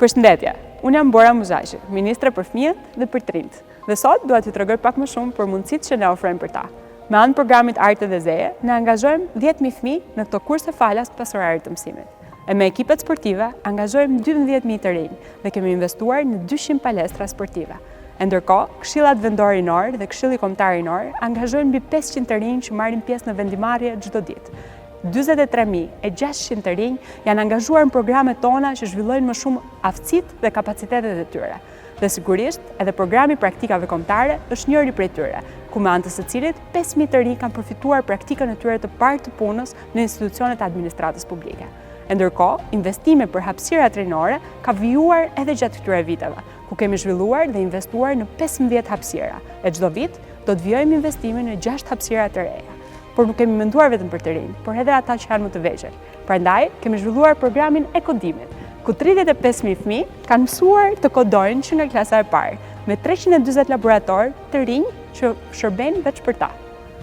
Përshëndetje, unë jam Bora Muzaqi, Ministre për Fëmijët dhe për të rinjt, dhe sot dua t'ju tregoj pak më shumë për mundësitë që ne ofrojmë për ta. Me anë programit Arte dhe Zeje, ne angazhojmë 10.000 fëmijë në këto kurse falas pas orarit të mësimit. E me ekipet sportive, angazhojmë 12.000 të rinj dhe kemi investuar në 200 palestra sportive. E ndërkohë, këshillat vendorinor dhe këshilli kombëtarinor angazhojnë mbi 500 të rinj që marrin pjesë në vendimarrje çdo ditë. 43.600 të rinj janë angazhuar në programet tona që zhvillojnë më shumë aftësitë dhe kapacitetet e tyre. Dhe sigurisht, edhe programi praktikave kombëtare është njëri prej tyre, ku me anë të së cilit 5.000 të rinj kanë përfituar praktikën e tyre të parë të punës në institucionet e administratës publike. E ndërkohë, investime për hapësirat rinore ka vijuar edhe gjatë këtyre viteve, ku kemi zhvilluar dhe investuar në 15 hapësira. E çdo vit do të vijojmë investime në 6 hapësira të reja. Por nuk kemi menduar vetëm për të rinj, por edhe ata që janë më të vegjël. Prandaj, kemi zhvilluar programin e kodimit, ku 35.000 fëmijë kanë mësuar të kodojnë që nga klasa e parë, me 340 laborator të rinj që shërbejnë veç për ta.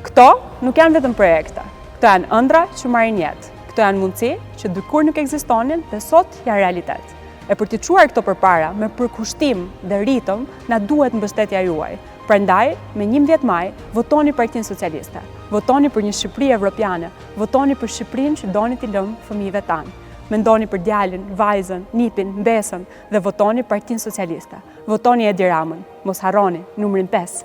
Këto nuk janë vetëm projekte, këto janë ëndra që marrin jetë, këto janë mundësi që dikur nuk ekzistonin dhe sot janë realitet. E për t'i çuar këto përpara me përkushtim dhe ritëm, na duhet mbështetja juaj. Prandaj, me 11 maj, votoni Partinë Socialiste. Votoni për një Shqipëri evropiane. Votoni për Shqipërinë që doni t'i lëmë fëmijëve tanë. Mendoni për djalin, vajzën, nipin, mbesën dhe votoni Partinë Socialiste. Votoni Edi Ramën. Mos harroni numrin 5.